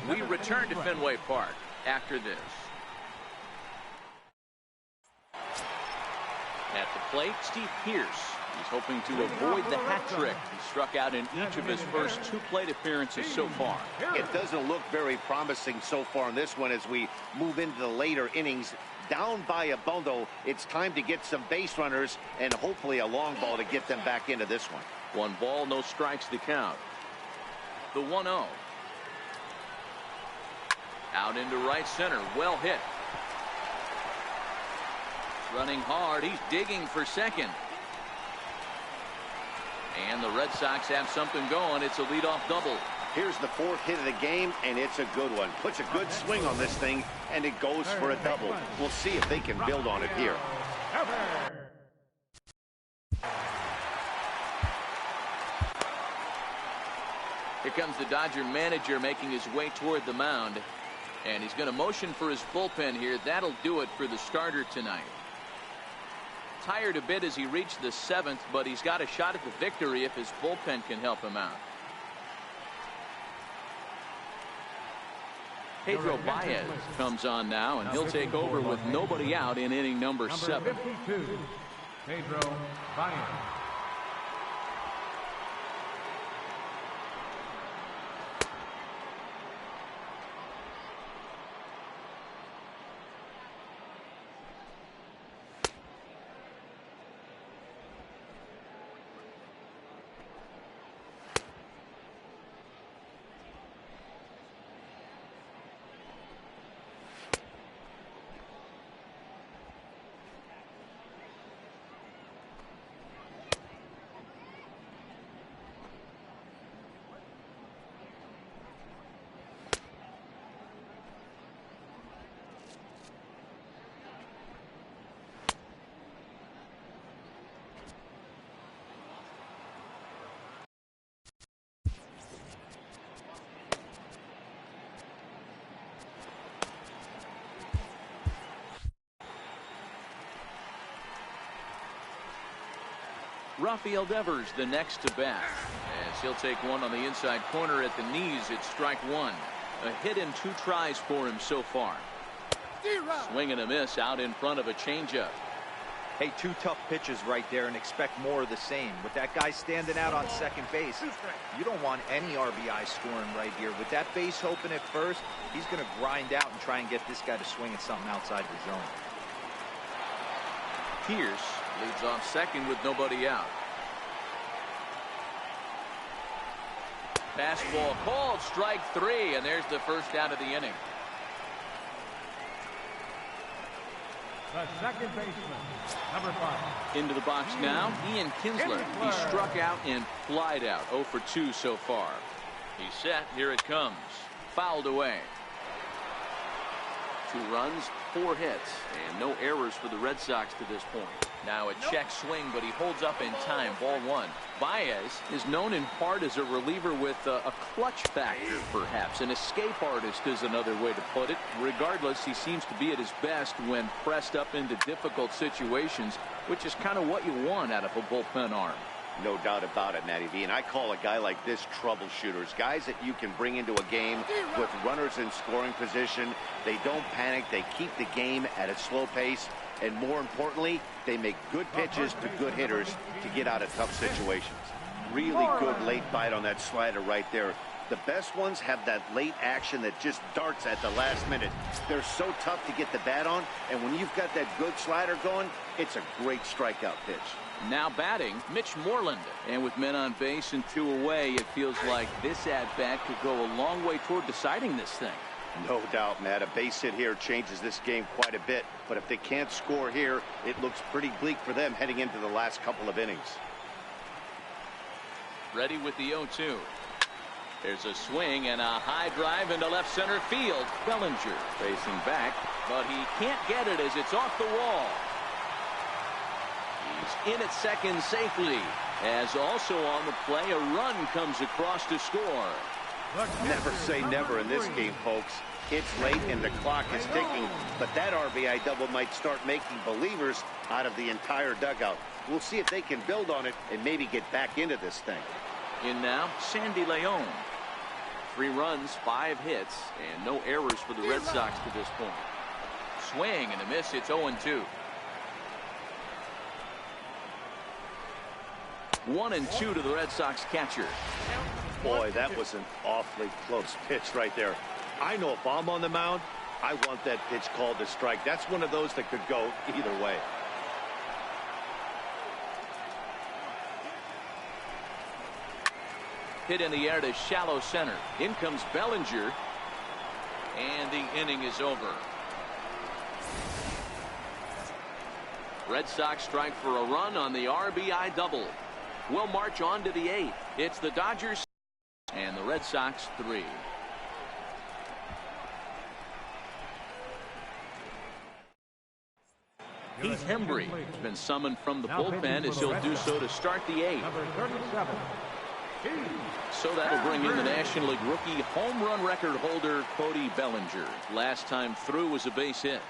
We return to Fenway Park after this. At the plate, Steve Pearce. He's hoping to avoid the hat trick. He struck out in each of his first 2 plate appearances so far. It doesn't look very promising so far in this one as we move into the later innings. Down by a bundle, it's time to get some base runners and hopefully a long ball to get them back into this one. 1 ball, no strikes to count. The 1-0. Out into right center. Well hit. Running hard. He's digging for second. And the Red Sox have something going. It's a leadoff double. Here's the 4th hit of the game, and it's a good one. Puts a good swing on this thing, and it goes for a double. We'll see if they can build on it here. Here comes the Dodger manager making his way toward the mound. And he's going to motion for his bullpen here. That'll do it for the starter tonight. Tired a bit as he reached the 7th, but he's got a shot at the victory if his bullpen can help him out. Pedro Baez comes on now, and he'll take over with nobody out in inning number 7. 52, Pedro Baez. Rafael Devers the next to bat, as he'll take one on the inside corner at the knees. It's strike one. A hit and 2 tries for him so far. Swing and a miss out in front of a changeup. Hey, 2 tough pitches right there, and expect more of the same. With that guy standing out on second base, you don't want any RBI scoring right here. With that base open at first, he's going to grind out and try and get this guy to swing at something outside the zone. Pierce leads off second with nobody out. Fastball called, strike 3, and there's the first out of the inning. The second baseman, number 5. Into the box now, Ian Kinsler. He struck out and flied out. 0 for 2 so far. He's set. Here it comes. Fouled away. 2 runs, 4 hits, and no errors for the Red Sox to this point. Now a check swing, but he holds up in time. Ball 1. Baez is known in part as a reliever with a clutch factor, perhaps. An escape artist is another way to put it. Regardless, he seems to be at his best when pressed up into difficult situations, which is kind of what you want out of a bullpen arm. No doubt about it, Matty V. And I call a guy like this troubleshooters. Guys that you can bring into a game with runners in scoring position. They don't panic. They keep the game at a slow pace. And more importantly, they make good pitches to good hitters to get out of tough situations. Really good late bite on that slider right there. The best ones have that late action that just darts at the last minute. They're so tough to get the bat on. And when you've got that good slider going, it's a great strikeout pitch. Now batting, Mitch Moreland. And with men on base and 2 away, it feels like this at-bat could go a long way toward deciding this thing. No doubt, Matt. A base hit here changes this game quite a bit. But if they can't score here, it looks pretty bleak for them heading into the last couple of innings. Ready with the 0-2. There's a swing and a high drive into left center field. Bellinger facing back, but he can't get it as it's off the wall. He's in at second safely, as also on the play a run comes across to score. Never say never in this game, folks. It's late and the clock is ticking, but that RBI double might start making believers out of the entire dugout. We'll see if they can build on it and maybe get back into this thing. In now, Sandy Leon. 3 runs, 5 hits, and no errors for the Red Sox to this point. Swing and a miss. It's 0-2. 1-2 to the Red Sox catcher. Boy, that was an awfully close pitch right there. I know if I'm on the mound, I want that pitch called a strike. That's one of those that could go either way. Hit in the air to shallow center. In comes Bellinger, and the inning is over. Red Sox strike for a run on the RBI double. We'll march on to the 8th. It's the Dodgers and the Red Sox 3. Heath Hembree has been summoned from the bullpen as he'll do so to start the 8th. Number 37. So that'll bring in the National League rookie home run record holder Cody Bellinger. Last time through was a base hit.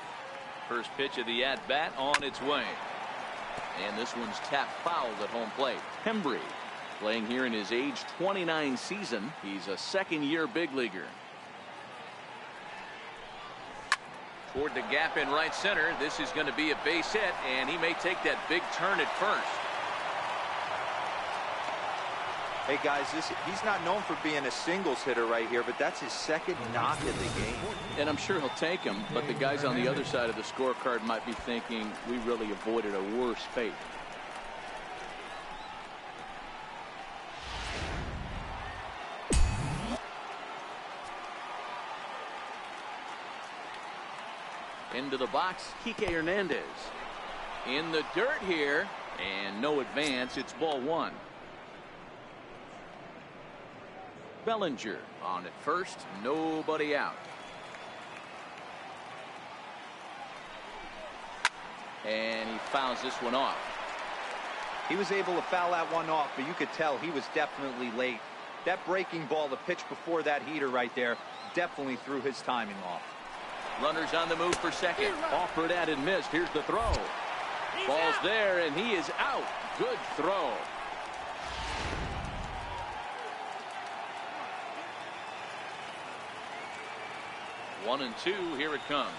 First pitch of the at-bat on its way. And this one's tapped fouled at home plate. Hembree playing here in his age 29 season. He's a second-year big leaguer. Toward the gap in right center. This is going to be a base hit, and he may take that big turn at first. Hey guys, he's not known for being a singles hitter right here, but that's his second knock of the game. And I'm sure he'll take him, but the guys on the other side of the scorecard might be thinking we really avoided a worse fate. Into the box, Kike Hernandez. In the dirt here, and no advance. It's ball 1. Bellinger on at first, nobody out. And he fouls this one off. He was able to foul that one off, but you could tell he was definitely late. That breaking ball, the pitch before that heater right there, definitely threw his timing off. Runners on the move for second. Offered at and missed. Here's the throw. Ball's there, and he is out. Good throw. 1-2. Here it comes.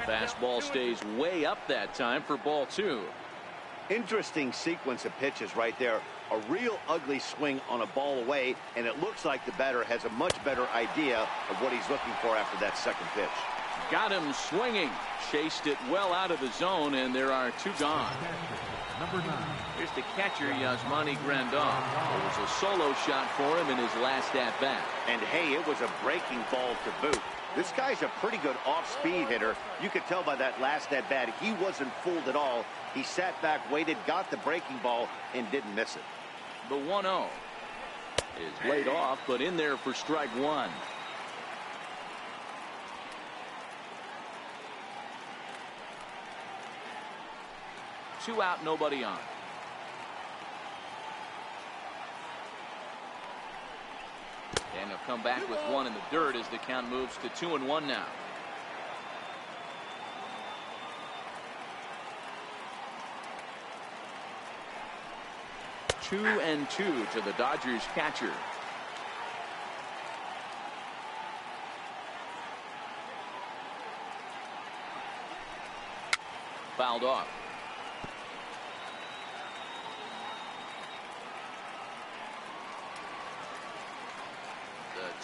Fastball stays way up that time for ball 2. Interesting sequence of pitches right there. A real ugly swing on a ball away, and it looks like the batter has a much better idea of what he's looking for after that second pitch. Got him swinging. Chased it well out of the zone, and there are 2 gone. Here's the catcher, Yasmani Grandal. It was a solo shot for him in his last at-bat. And hey, it was a breaking ball to boot. This guy's a pretty good off-speed hitter. You could tell by that last at-bat he wasn't fooled at all. He sat back, waited, got the breaking ball, and didn't miss it. The 1-0 is laid off, but in there for strike 1. Two out, nobody on. And he'll come back with 1 in the dirt as the count moves to 2-1 now. Two and 2 to the Dodgers catcher. Fouled off.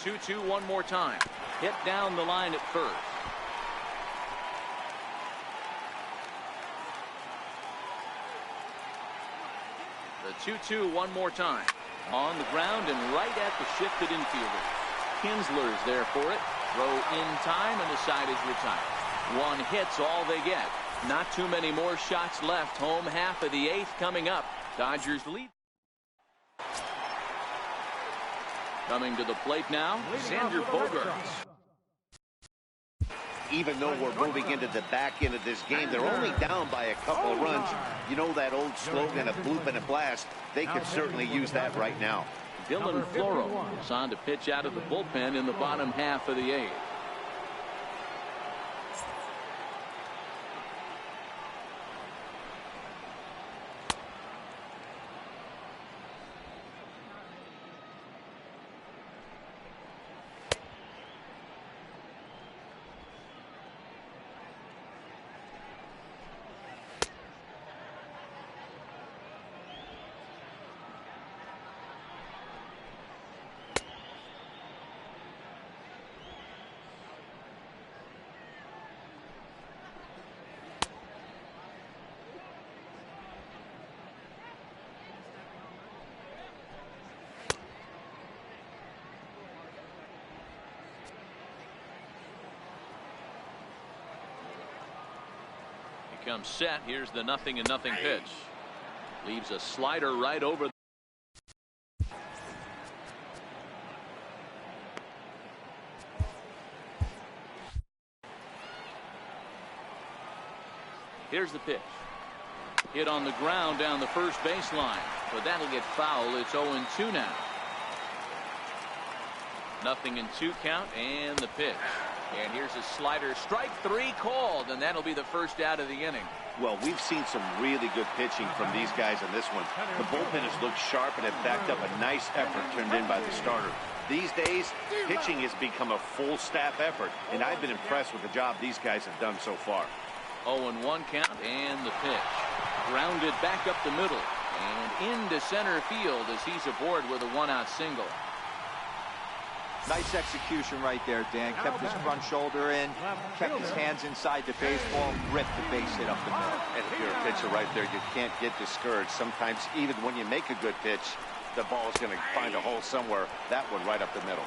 The 2-2 one more time. Hit down the line at first. The 2-2 one more time. On the ground and right at the shifted infielder. Kinsler's there for it. Throw in time and the side is retired. 1 hit's all they get. Not too many more shots left. Home half of the 8th coming up. Dodgers lead. Coming to the plate now, Xander Bogaerts. Even though we're moving into the back end of this game, they're only down by a couple of runs. You know that old slogan of bloop and a blast? They could certainly use that right now. Dylan Floro is on to pitch out of the bullpen in the bottom half of the 8th. Comes set. Here's the 0-0 pitch. Leaves a slider right over. Here's the pitch. Hit on the ground down the first baseline, but that'll get foul. It's 0-2 now. 0-2 count and the pitch. And here's a slider. Strike 3 called, and that'll be the first out of the inning. Well, we've seen some really good pitching from these guys in this one. The bullpen has looked sharp and have backed up a nice effort turned in by the starter. These days, pitching has become a full staff effort, and I've been impressed with the job these guys have done so far. 0-1 count and the pitch. Grounded back up the middle and into center field as he's aboard with a 1-out single. Nice execution right there, Dan. Kept his front shoulder in, kept his hands inside the baseball, ripped the base hit up the middle. And if you're a pitcher right there, you can't get discouraged. Sometimes even when you make a good pitch, the ball is going to find a hole somewhere. That one right up the middle.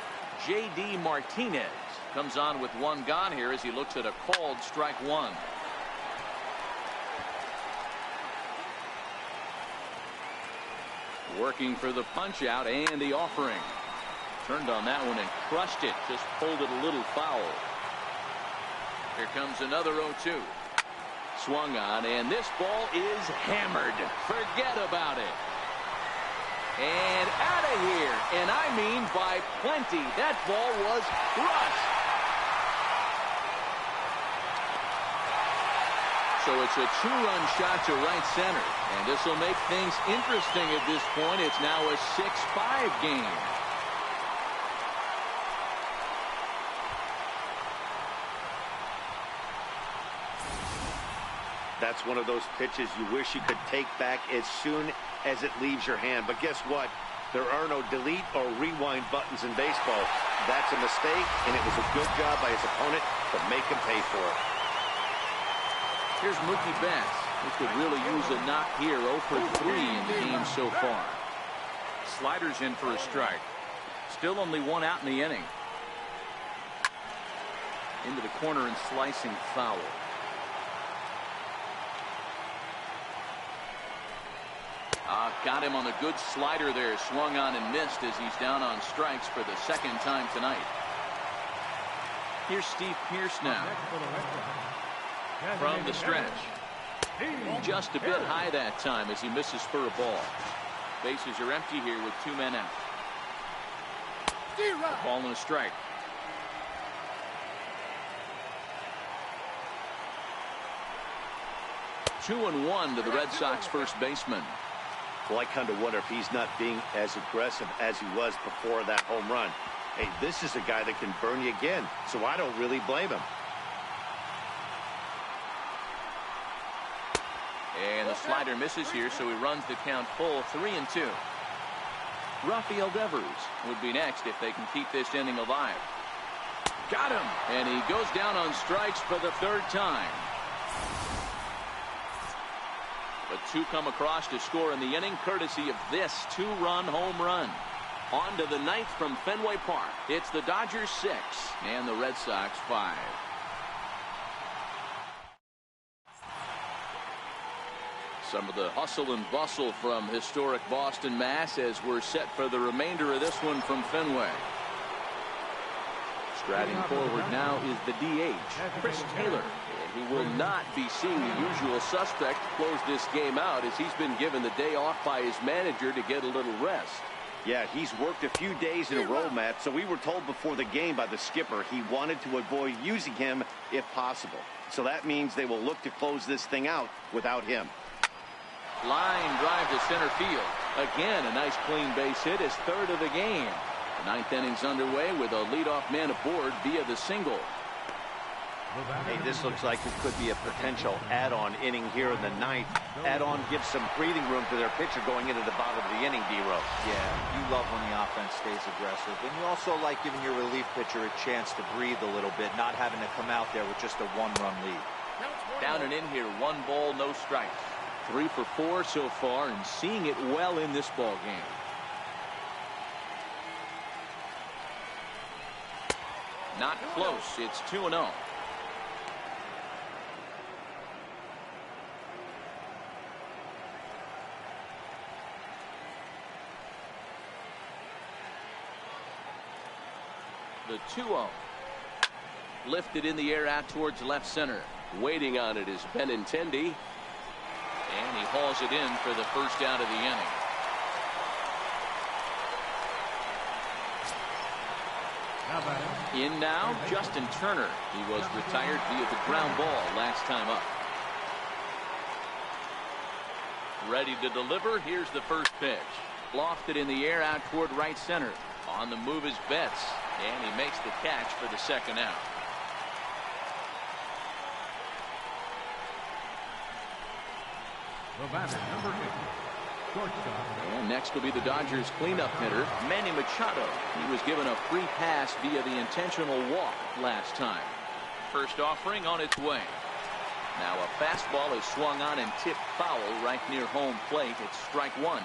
J.D. Martinez comes on with 1 gone here as he looks at a called strike 1. Working for the punch out and the offering. Turned on that one and crushed it. Just pulled it a little foul. Here comes another 0-2. Swung on, and this ball is hammered. Forget about it. And out of here. And I mean by plenty. That ball was crushed. So so it's a 2-run shot to right center. And this will make things interesting at this point. It's now a 6-5 game. That's one of those pitches you wish you could take back as soon as it leaves your hand. But guess what? There are no delete or rewind buttons in baseball. That's a mistake, and it was a good job by his opponent to make him pay for it. Here's Mookie Betts, who could really use a knock here. 0 for 3 in the game so far. Sliders in for a strike. Still only 1 out in the inning. Into the corner and slicing foul. Got him on a good slider there. Swung on and missed as he's down on strikes for the 2nd time tonight. Here's Steve Pearce now. From the stretch. Just a bit high that time as he misses for a ball. Bases are empty here with 2 men out. A ball and a strike. Two and 1 to the Red Sox first baseman. Well, I kind of wonder if he's not being as aggressive as he was before that home run. Hey, this is a guy that can burn you again, so I don't really blame him. And the slider misses here, so he runs the count full. 3-2. Rafael Devers would be next if they can keep this inning alive. Got him, and he goes down on strikes for the 3rd time. But 2 come across to score in the inning, courtesy of this 2-run home run. On to the 9th from Fenway Park. It's the Dodgers 6 and the Red Sox 5. Some of the hustle and bustle from historic Boston, Mass, as we're set for the remainder of this one from Fenway. Striding forward now is the DH, Chris Taylor. He will not be seeing the usual suspect close this game out, as he's been given the day off by his manager to get a little rest. Yeah, he's worked a few days in a row, Matt, so we were told before the game by the skipper he wanted to avoid using him if possible. So that means they will look to close this thing out without him. Line drive to center field. Again, a nice clean base hit, his 3rd of the game. The 9th inning's underway with a leadoff man aboard via the single. Hey, this looks like it could be a potential add-on inning here in the 9th. Add-on gives some breathing room to their pitcher going into the bottom of the inning, D-Row. Yeah, you love when the offense stays aggressive. And you also like giving your relief pitcher a chance to breathe a little bit, not having to come out there with just a 1-run lead. Down and in here, 1 ball, no strikes. 3 for 4 so far, and seeing it well in this ball game. Not close. It's 2-0. The 2-0. Lifted in the air out towards left center. Waiting on it is Benintendi. And he hauls it in for the 1st out of the inning. In now, Justin Turner. He was retired via the ground ball last time up. Ready to deliver. Here's the first pitch. Lofted in the air out toward right center. On the move is Betts. And he makes the catch for the 2nd out. The batter, number 8, shortstop. And next will be the Dodgers cleanup hitter, Manny Machado. He was given a free pass via the intentional walk last time. First offering on its way. Now a fastball is swung on and tipped foul right near home plate. It's strike 1.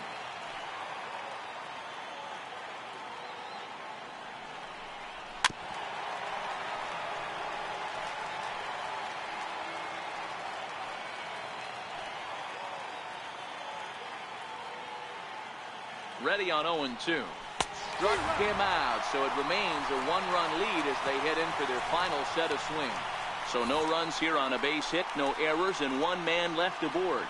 Ready on 0-2. Struck him out, so it remains a 1-run lead as they head in for their final set of swings. So no runs here on a base hit, no errors, and 1 man left aboard.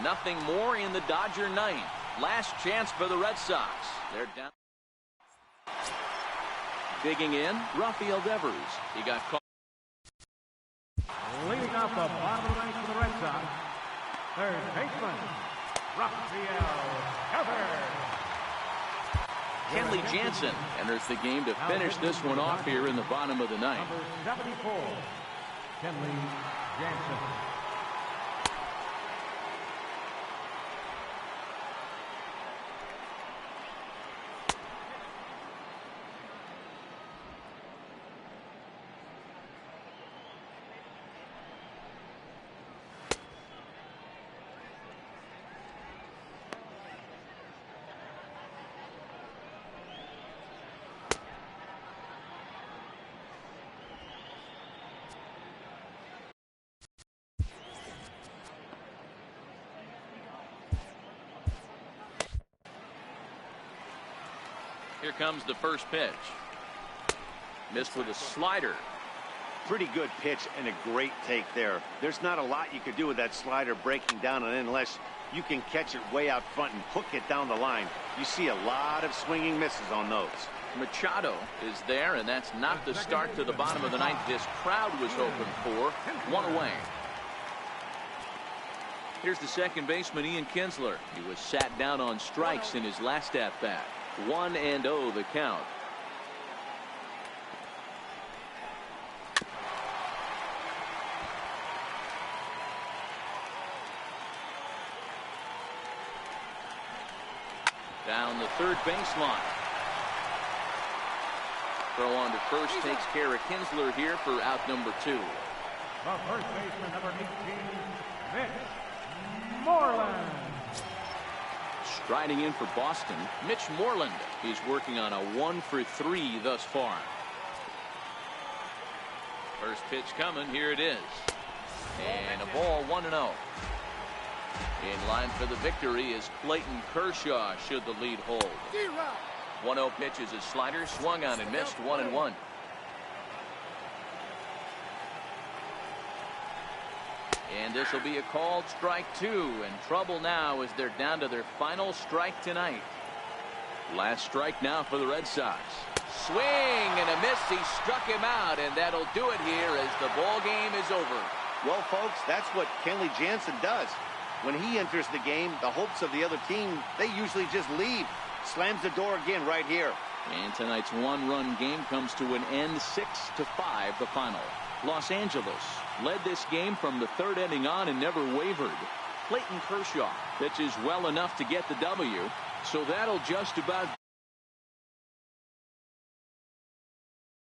Nothing more in the Dodger 9th. Last chance for the Red Sox. They're down. Digging in, Rafael Devers. He got caught. Leading off the bottom of the 9th for the Red Sox, third baseman, Kenley Jansen enters the game to finish this one off here in the bottom of the ninth. Number 74, Kenley Jansen. Here comes the first pitch. Missed with a slider. Pretty good pitch and a great take there. There's not a lot you could do with that slider breaking down and in unless you can catch it way out front and hook it down the line. You see a lot of swinging misses on those. Machado is there, and that's not the start to the bottom of the ninth this crowd was hoping for. One away. Here's the second baseman, Ian Kinsler. He was sat down on strikes in his last at-bat. 1-0 the count. Down the third baseline. Throw on to first takes care of Kinsler here for out number 2. The first baseman, number 18, Mitch Moreland. Striding in for Boston, Mitch Moreland. He's working on a 1-for-3 thus far. First pitch coming. Here it is. And a ball 1-0. In line for the victory is Clayton Kershaw should the lead hold. 1-0 pitch is a slider, swung on and missed. 1-1. And this will be a called strike 2, and trouble now as they're down to their final strike tonight. Last strike now for the Red Sox. Swing and a miss. He struck him out, and that'll do it here as the ball game is over. Well, folks, that's what Kenley Jansen does. When he enters the game, the hopes of the other team, they usually just leave. Slams the door again right here. And tonight's one-run game comes to an end, 6-5 the final. Los Angeles led this game from the third inning on and never wavered. Clayton Kershaw pitches well enough to get the W, so that'll just about